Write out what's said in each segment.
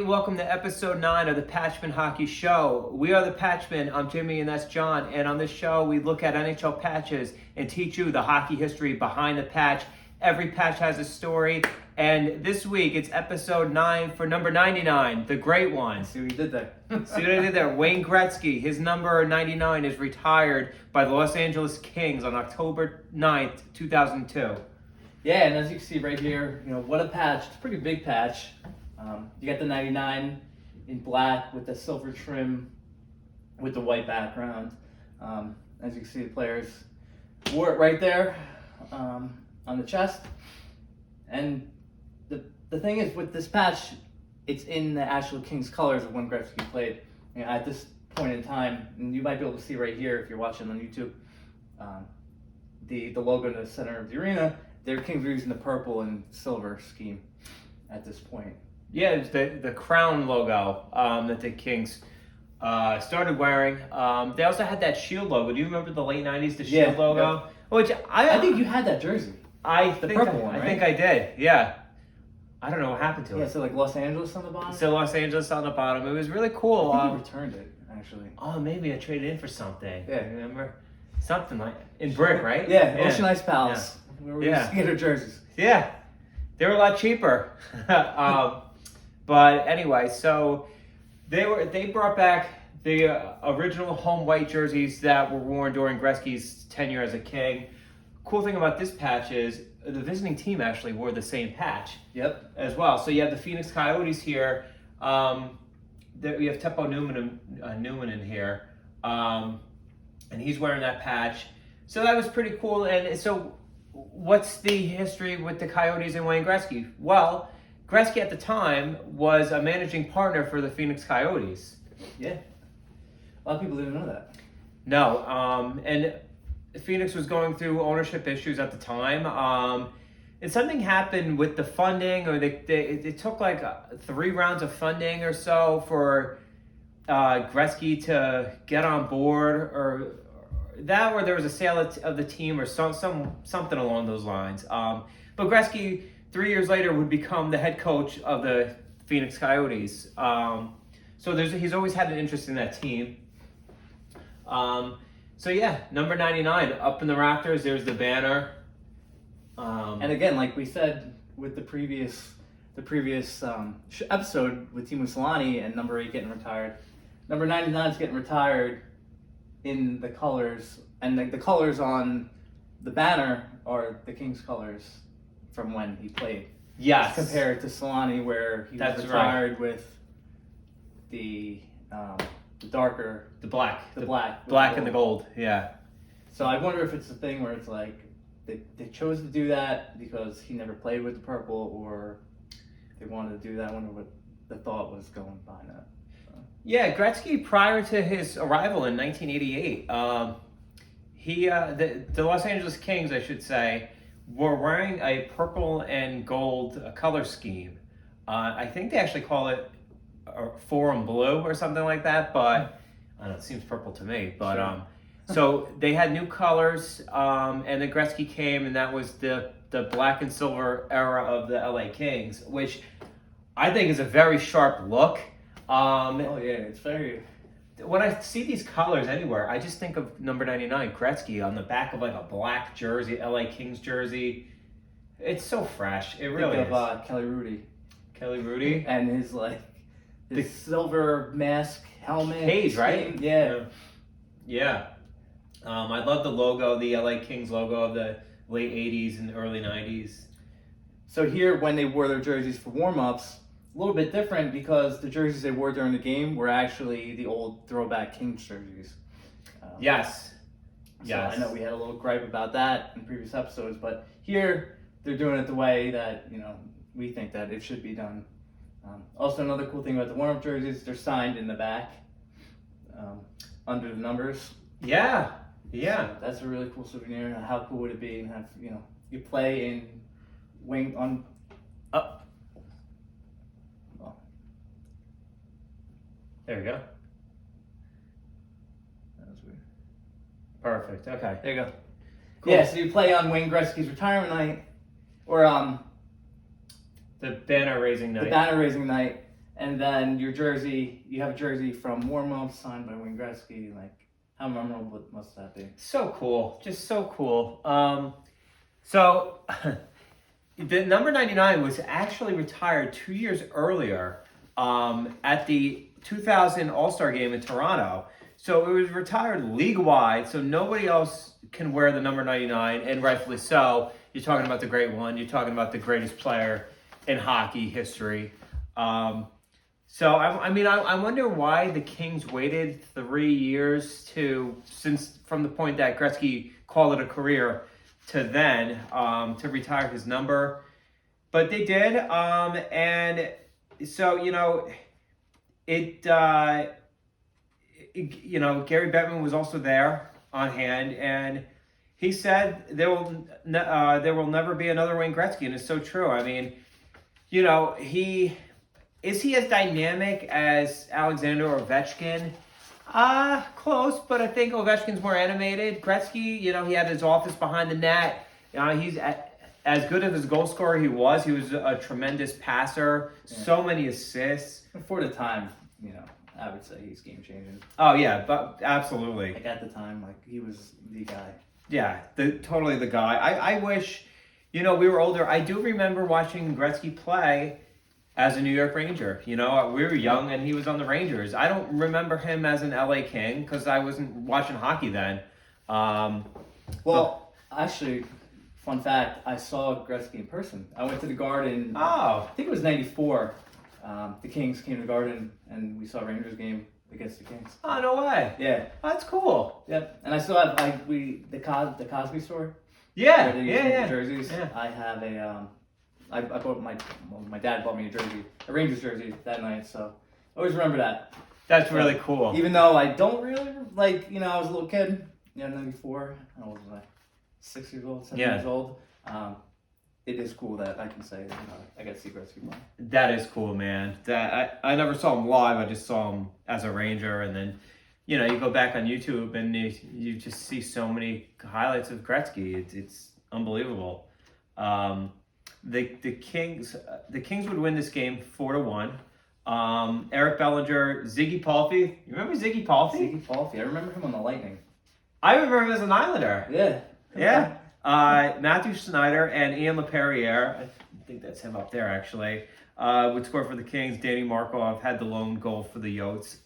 welcome to episode 9 of the Patchman Hockey Show. We are the Patchmen. I'm Jimmy and that's John. And on this show, we look at NHL patches and teach you the hockey history behind the patch. Every patch has a story. And this week, it's episode 9 for number 99, the great one. See what you did there. See what I did there? Wayne Gretzky, his number 99 is retired by the Los Angeles Kings on October 9th, 2002. Yeah, and as you can see right here, what a patch. It's a pretty big patch. You got the 99 in black with the silver trim with the white background. As you can see, the players wore it right there on the chest. And the thing is, with this patch, it's in the actual Kings colors of when Gretzky played. At this point in time, and you might be able to see right here if you're watching on YouTube, the logo in the center of the arena, their Kings were using the purple and silver scheme at this point. Yeah, it's the crown logo that the Kings started wearing. They also had that shield logo. Do you remember the late 90s, the shield logo? Yeah. Which I think you had that jersey. The purple one, right? I think I did, yeah. I don't know what happened to it. Yeah, so like Los Angeles on the bottom? So Los Angeles on the bottom. It was really cool. I think you returned it, actually. Oh, maybe I traded in for something. Yeah. Remember? Something like, in brick, right? Yeah, Ocean Ice Palace. Yeah. Where we used to get our jerseys. Yeah, they were a lot cheaper. But anyway, so they brought back the original home white jerseys that were worn during Gretzky's tenure as a King. Cool thing about this patch is the visiting team actually wore the same patch. Yep. As well. So you have the Phoenix Coyotes here. We have Teppo Newman in here, and he's wearing that patch. So that was pretty cool. And so, what's the history with the Coyotes and Wayne Gretzky? Well, Gretzky at the time was a managing partner for the Phoenix Coyotes. Yeah. A lot of people didn't know that. No, and Phoenix was going through ownership issues at the time. And something happened with the funding, or they took like 3 rounds of funding or so for Gretzky to get on board, or there was a sale of the team, or something along those lines. But Gretzky 3 years later would become the head coach of the Phoenix Coyotes. So he's always had an interest in that team. So yeah, number 99 up in the rafters. There's the banner. And again, like we said with the previous episode with Teemu Selanne and number 8 getting retired, number 99 is getting retired in the colors, and the colors on the banner are the Kings colors from when he played. Yes. Compared to Selanne, where he was retired with the darker, the black and the gold. Yeah. So I wonder if it's a thing where it's like they chose to do that because he never played with the purple, or they wanted to do that. I wonder what the thought was going behind that. So. Yeah, Gretzky, prior to his arrival in 1988, the Los Angeles Kings, I should say, were wearing a purple and gold color scheme. I think they actually call it Forum Blue or something like that, but I don't know, it seems purple to me. But sure. So they had new colors, and then Gretzky came, and that was the black and silver era of the LA Kings, which I think is a very sharp look. Oh yeah, it's very. When I see these colors anywhere, I just think of number 99, Gretzky, on the back of like a black jersey, LA Kings jersey. It's so fresh. It really is. Think of Kelly Rudy. And his silver mask, helmet. Cage, right? Yeah. Yeah. I love the logo, the LA Kings logo of the late 80s and early 90s. So here, when they wore their jerseys for warm-ups, a little bit different because the jerseys they wore during the game were actually the old throwback Kings jerseys. Yes. So I know we had a little gripe about that in previous episodes, but here they're doing it the way that we think that it should be done. Also, another cool thing about the warm-up jerseys, they're signed in the back under the numbers. Yeah. Yeah. So that's a really cool souvenir. How cool would it be to have you play in wing on up. There we go. That was weird. Perfect. Okay. There you go. Cool. Yeah, so you play on Wayne Gretzky's retirement night, or the banner raising night. The banner raising night. And then your jersey, you have a jersey from warm-up signed by Wayne Gretzky. Like, how memorable must that be? So cool, just so cool. So the number 99 was actually retired 2 years earlier at the 2000 All-Star Game in Toronto. So it was retired league-wide, so nobody else can wear the number 99, and rightfully so. You're talking about the great one. You're talking about the greatest player in hockey history. So I wonder why the Kings waited 3 years since from the point that Gretzky called it a career to then to retire his number, but they did. And so Gary Bettman was also there on hand, and he said there will never be another Wayne Gretzky, and it's so true. I mean, is he as dynamic as Alexander Ovechkin? Close, but I think Ovechkin's more animated. Gretzky, he had his office behind the net. He's as good of his goal scorer he was a tremendous passer. Yeah. So many assists. For the time, I would say he's game changing. Oh yeah, but absolutely. Like at the time, like he was the guy. Yeah, totally the guy. I wish, we were older. I do remember watching Gretzky play as a New York Ranger. We were young and he was on the Rangers. I don't remember him as an LA King because I wasn't watching hockey then. Actually, fun fact, I saw Gretzky in person. I went to the Garden. Oh. I think it was 94. The Kings came to the Garden and we saw a Rangers game against the Kings. Oh, no way. Yeah. Oh, that's cool. Yep. And I still have the Cosby store. Yeah. Where they used Yeah. the jerseys. Yeah. I have I bought my dad bought me a Rangers jersey that night, so I always remember that. That's really cool. Even though I don't really I was a little kid, 94. I was 6 years old, 7 years old. It is cool that I can say that I got to see Gretzky play. That is cool, man. That I never saw him live. I just saw him as a Ranger, and then you go back on YouTube and you just see so many highlights of Gretzky. It's unbelievable. The Kings would win this game 4-1. Eric Bellinger, Ziggy Palffy. You remember Ziggy Palffy? Ziggy Palffy. I remember him on the Lightning. I remember him as an Islander. Yeah. Yeah. Matthew Snyder and Ian LaPerriere, I think that's him up there actually, would score for the Kings. Danny Markov had the lone goal for the Yotes.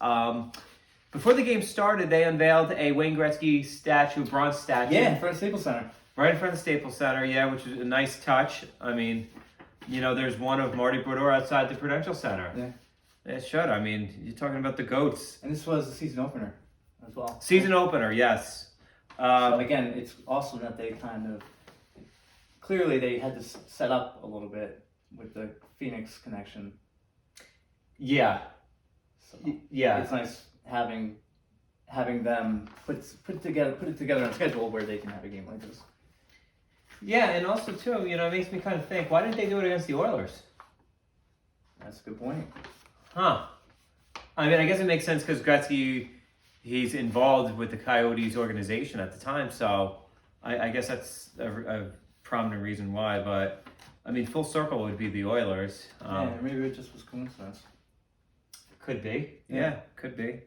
Before the game started, they unveiled a Wayne Gretzky bronze statue. Yeah, in front of Staples Center. Right in front of the Staples Center, yeah, which is a nice touch. I mean, there's one of Marty Brodeur outside the Prudential Center. Yeah. It should. I mean, you're talking about the GOATs. And this was the season opener as well. Season opener, yes. So again, it's awesome that they clearly they had to set up a little bit with the Phoenix connection. Yeah. So yeah. It's nice having them put it together on a schedule where they can have a game like this. Yeah, and also too, it makes me kind of think, why didn't they do it against the Oilers? That's a good point. Huh. I mean, I guess it makes sense because Gretzky, he's involved with the Coyotes organization at the time, so I guess that's a prominent reason why. But I mean, full circle would be the Oilers. Maybe it just was coincidence. Could be. Yeah, could be.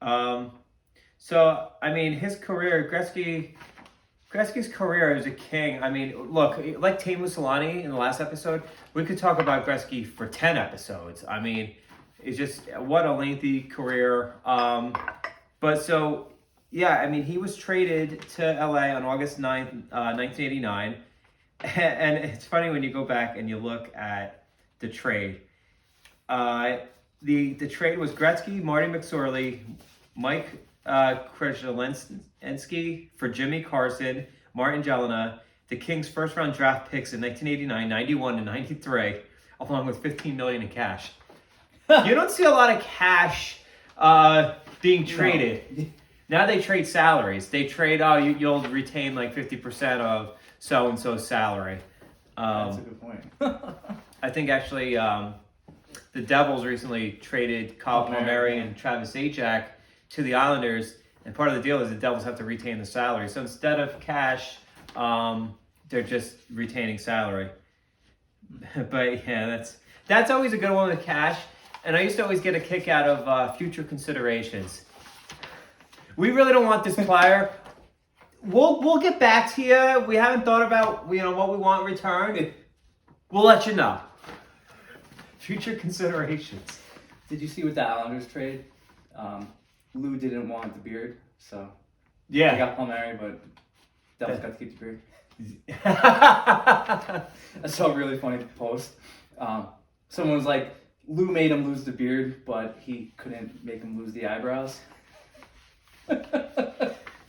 So I mean, his career, Gretzky's career as a King. I mean, look, like Tate Mussolini in the last episode, we could talk about Gretzky for 10 episodes. I mean, it's just what a lengthy career. But so, yeah, I mean, he was traded to LA on August 9th, 1989. And it's funny when you go back and you look at the trade. The trade was Gretzky, Marty McSorley, Mike Krzyzewski for Jimmy Carson, Martin Jelena, the Kings' first-round draft picks in 1989, 91, and 93, along with $15 million in cash. You don't see a lot of cash being traded. No. Now they trade salaries. They trade, you'll retain like 50% of so-and-so's salary. That's a good point. I think actually the Devils recently traded Kyle Palmieri and Travis Zajac to the Islanders, and part of the deal is the Devils have to retain the salary. So instead of cash, they're just retaining salary. But yeah, that's always a good one with cash. and I used to always get a kick out of future considerations. We really don't want this player. We'll get back to you. We haven't thought about what we want in return. We'll let you know. Future considerations. Did you see with the Islanders trade? Lou didn't want the beard, so Yeah. they got Palmieri, but Devils got to keep the beard. I saw a really funny post. Someone was like, Lou made him lose the beard, but he couldn't make him lose the eyebrows.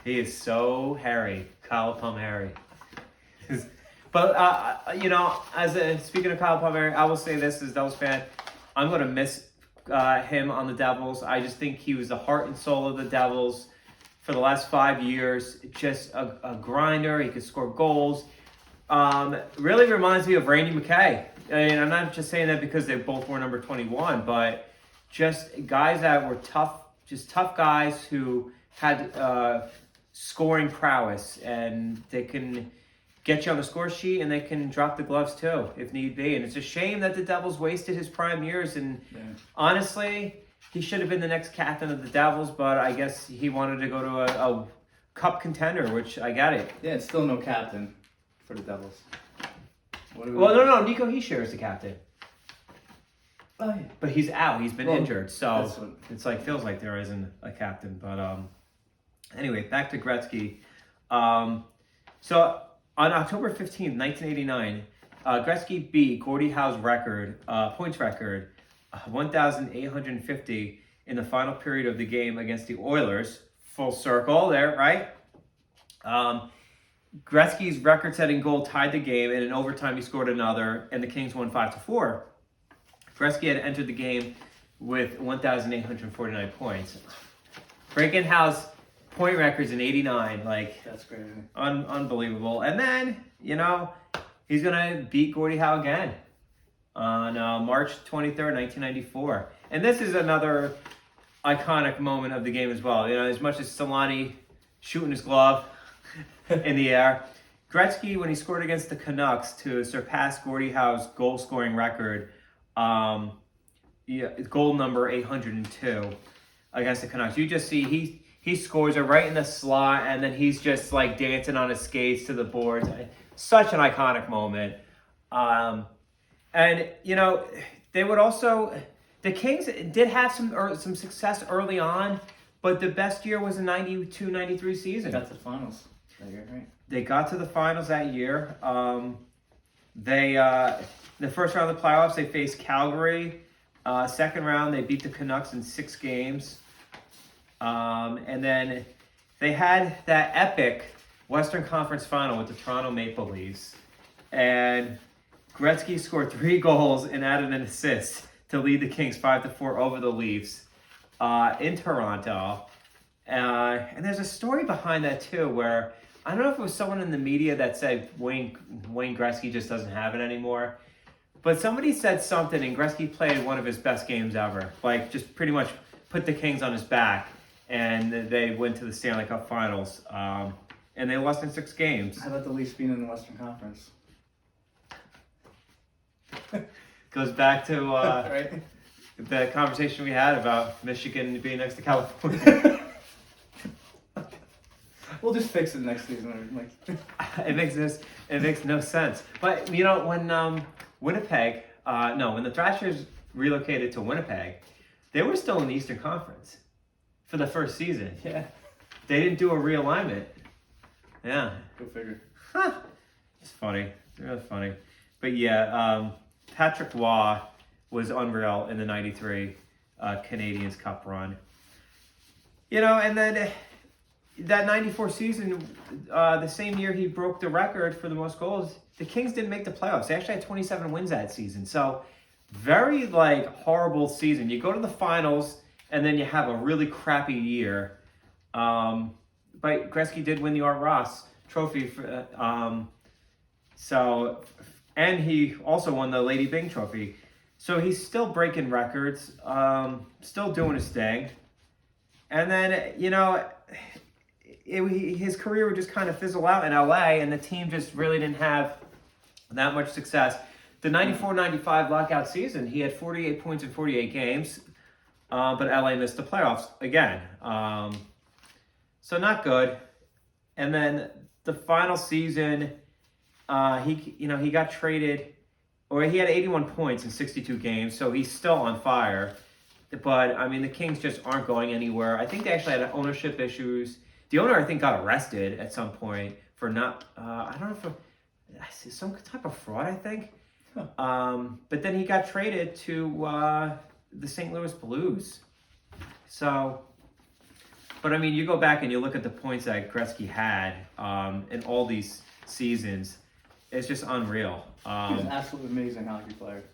He is so hairy, Kyle Palmieri. But speaking of Kyle Palmieri, I will say this as a Devils fan, I'm gonna miss him on the Devils. I just think he was the heart and soul of the Devils for the last 5 years. Just a grinder. He could score goals. Really reminds me of Randy McKay. And I'm not just saying that because they both wore number 21, but just guys that were tough guys who had scoring prowess, and they can get you on the score sheet and they can drop the gloves too if need be. And it's a shame that the Devils wasted his prime years, and honestly, he should have been the next captain of the Devils, but I guess he wanted to go to a cup contender, which I get it. Yeah, it's still no captain for the Devils. No, Nico Hischier is the captain. Oh, yeah. But he's out. He's been injured, so it's feels like there isn't a captain. But anyway, back to Gretzky. So on October 15th, 1989, Gretzky beat Gordie Howe's points record, 1,850 in the final period of the game against the Oilers. Full circle there, right? Gretzky's record-setting goal tied the game, and in overtime he scored another, and the Kings won 5-4. Gretzky had entered the game with 1,849 points, breaking Howe's point records in '89. That's crazy. Unbelievable. And then he's gonna beat Gordie Howe again on March 23rd, 1994. And this is another iconic moment of the game as well. As much as Solani shooting his glove in the air, Gretzky, when he scored against the Canucks to surpass Gordie Howe's goal-scoring record, goal number 802 against the Canucks. You just see he scores it right in the slot, and then he's just dancing on his skates to the boards. Such an iconic moment. And they would also, the Kings did have some success early on, but the best year was the 92-93 season. Got to the finals that year, right? They got to the finals that year. The first round of the playoffs, they faced Calgary. Second round, they beat the Canucks in 6 games. And then they had that epic Western Conference final with the Toronto Maple Leafs. And Gretzky scored 3 goals and added an assist to lead the Kings 5-4 over the Leafs in Toronto. And there's a story behind that too, where I don't know if it was someone in the media that said Wayne Gretzky just doesn't have it anymore. But somebody said something, and Gretzky played one of his best games ever. Just pretty much put the Kings on his back, and they went to the Stanley Cup Finals. And they lost in 6 games. How about the Leafs being in the Western Conference? Goes back to right? the conversation we had about Michigan being next to California. We'll just fix it next season. It makes no sense. But when Winnipeg, when the Thrashers relocated to Winnipeg, they were still in the Eastern Conference for the first season. Yeah. They didn't do a realignment. Yeah. Go figure. It's funny. It's really funny. But yeah, Patrick Waugh was unreal in the 93 Canadiens Cup run. And then that 94 season, the same year he broke the record for the most goals, the Kings didn't make the playoffs. They actually had 27 wins that season. So very horrible season. You go to the finals and then you have a really crappy year. But Gretzky did win the Art Ross trophy. And he also won the Lady Byng trophy. So he's still breaking records, still doing his thing. And then, his career would just kind of fizzle out in LA, and the team just really didn't have that much success. the 94-95 lockout season, he had 48 points in 48 games, but LA missed the playoffs again. So not good. And then the final season, he got traded, or he had 81 points in 62 games, so he's still on fire. But, I mean, the Kings just aren't going anywhere. I think they actually had ownership issues. The owner, I think, got arrested at some point for not, I don't know if some type of fraud, I think. But then he got traded to the St. Louis Blues. So, but I mean, you go back and you look at the points that Gretzky had in all these seasons. It's just unreal. He's an absolutely amazing hockey player.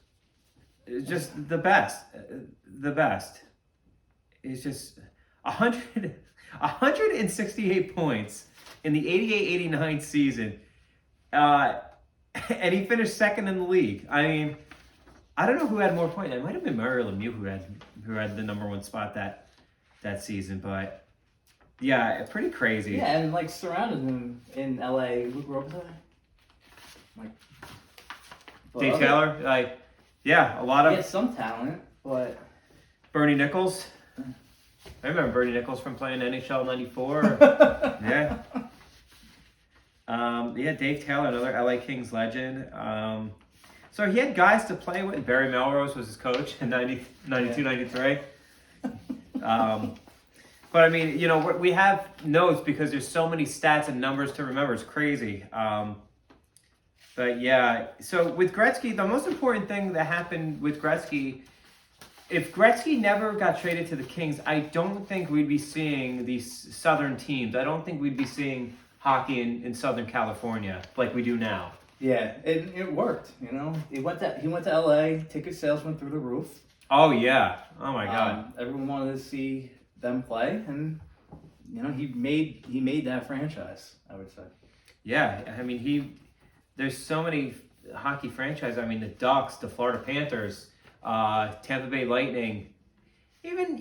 It's just the best. The best. It's just 168 points in the 88-89 season. And he finished second in the league. I mean, I don't know who had more points. It might have been Mario Lemieux who had the number one spot that season. But yeah, pretty crazy. Yeah, and like surrounded him in LA. Who grew up with him? Like Dave Taylor, like, yeah, a lot of. He had some talent, but Bernie Nichols. I remember Bernie Nichols from playing NHL '94. Yeah. Yeah, Dave Taylor, another LA Kings legend. So he had guys to play with. Barry Melrose was his coach in 92, 93. But I mean, we have notes because there's so many stats and numbers to remember. It's crazy. But yeah, so with Gretzky, the most important thing that happened with Gretzky, if Gretzky never got traded to the Kings, I don't think we'd be seeing these Southern teams. I don't think we'd be seeing hockey in Southern California like we do now. Yeah, it worked. He went to LA. Ticket sales went through the roof. Oh yeah. Oh my God. Everyone wanted to see them play, and he made that franchise, I would say. Yeah, I mean there's so many hockey franchises. I mean the Ducks, the Florida Panthers, Tampa Bay Lightning, even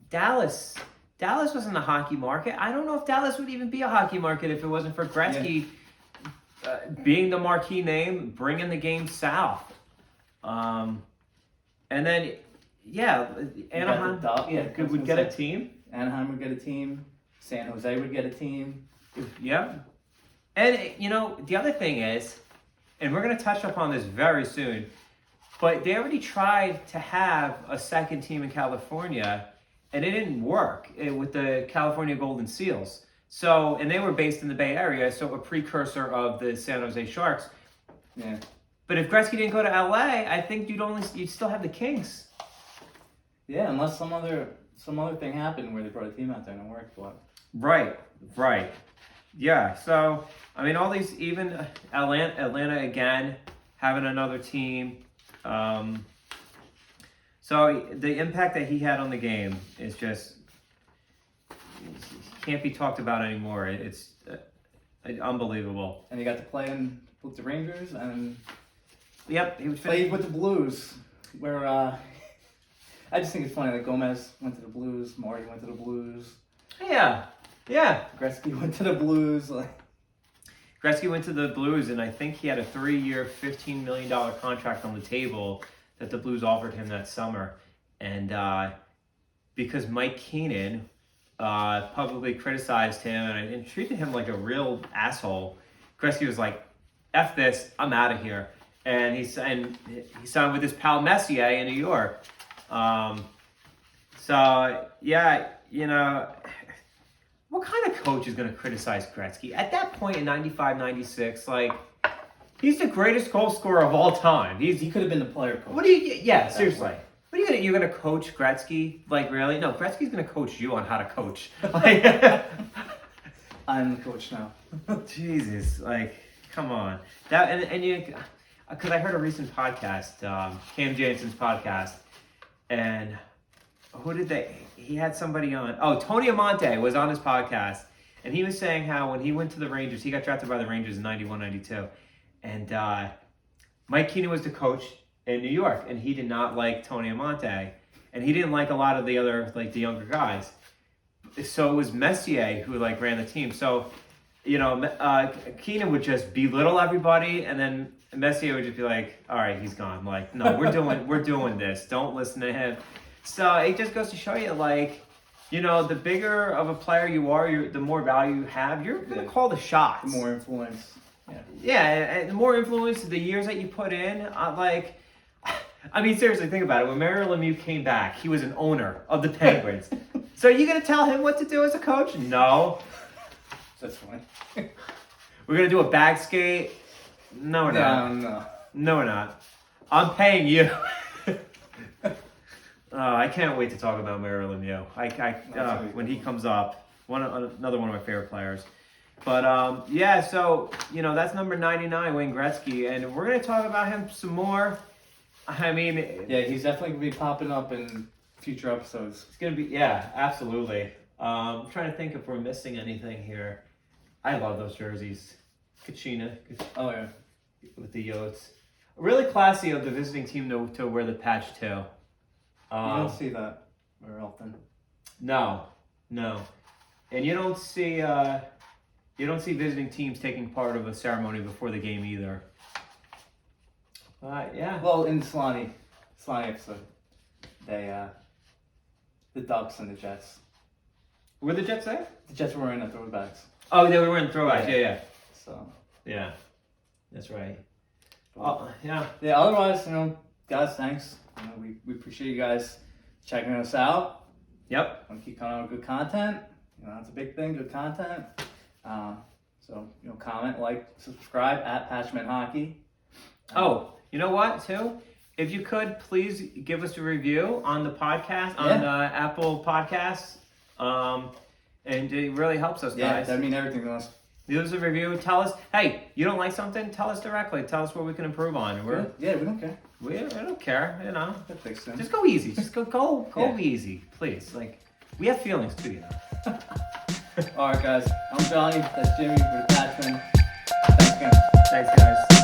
Dallas. Dallas wasn't a hockey market. I don't know if Dallas would even be a hockey market if it wasn't for Gretzky being the marquee name, bringing the game south. And then, Anaheim would get a team. Anaheim would get a team. San Jose would get a team. Yeah. And, the other thing is, and we're going to touch upon this very soon, but they already tried to have a second team in California, and it didn't work with the California Golden Seals. So, and they were based in the Bay Area, so a precursor of the San Jose Sharks. Yeah. But if Gretzky didn't go to LA, I think you'd still have the Kings. Yeah, unless some other thing happened where they brought a team out there and it worked. But... Right. Yeah. So, I mean, all these, even Atlanta again, having another team. So the impact that he had on the game is just can't be talked about anymore. It's unbelievable. And he got to play with the Rangers, and he was played with the Blues, where I just think it's funny that Gomez went to the Blues, Marty went to the Blues. Yeah. Gretzky went to the Blues. Gretzky went to the Blues, and I think he had a 3-year, $15 million contract on the table that the Blues offered him that summer. And because Mike Keenan publicly criticized him and treated him like a real asshole, Gretzky was like, F this, I'm out of here. And he signed with his pal Messier in New York. What kind of coach is going to criticize Gretzky? At that point in 95, 96, he's the greatest goal scorer of all time. He could have been the player coach. Seriously. What are you're going to coach Gretzky? Really? No, Gretzky's going to coach you on how to coach. I'm the coach now. Jesus, come on. Because I heard a recent podcast, Cam Jansen's podcast, and he had somebody on. Oh, Tony Amonte was on his podcast, and he was saying how when he went to the Rangers, he got drafted by the Rangers in 91, 92, and Mike Keenan was the coach in New York, and he did not like Tony Amonte, and he didn't like a lot of the other, the younger guys. So it was Messier who, ran the team. So, Keenan would just belittle everybody, and then Messier would just be like, all right, he's gone. Like, no, we're doing this. Don't listen to him. So it just goes to show you, like, you know, the bigger of a player you are, the more value you have. You're gonna call the shots. The more influence. Yeah, and the more influence, the years that you put in, like, I mean, seriously, think about it. When Mario Lemieux came back, he was an owner of the Penguins. So are you gonna tell him what to do as a coach? No. That's funny. We're gonna do a bag skate? No, we're not. No, we're not. I'm paying you. I can't wait to talk about Mario Lemieux. When he comes up, another one of my favorite players. But yeah, so you know that's number 99, Wayne Gretzky, and we're gonna talk about him some more. I mean, yeah, he's definitely gonna be popping up in future episodes. It's gonna be, yeah, absolutely. I'm trying to think if we're missing anything here. I love those jerseys. Kachina. Oh yeah. With the Yotes. Really classy of the visiting team to wear the patch too. You don't see that very often. No. And you don't see visiting teams taking part of a ceremony before the game either. Yeah. Well, in the Solani episode, they the Ducks and the Jets. Were the Jets there? The Jets were wearing the throwbacks. Oh, they were wearing throwbacks. Yeah. So. Yeah, that's right. Yeah. Yeah. Otherwise, you know, guys, thanks. You know, we appreciate you guys checking us out. Yep. Want to keep coming out with good content. You know, that's a big thing. Good content. So you know, comment, like, subscribe at Patchman Hockey. Oh, you know what? Too, if you could please give us a review on the podcast on Apple Podcasts. And it really helps us, guys. Yeah, that mean everything to us. Give us a review. Tell us, hey, you don't like something? Tell us directly. Tell us what we can improve on. We don't care. We don't care, you know. Just go easy. Just go easy, please. Like, we have feelings too, you know. All right, guys. I'm Johnny. That's Jimmy. We're the Patchman. Thanks again. Thanks, guys.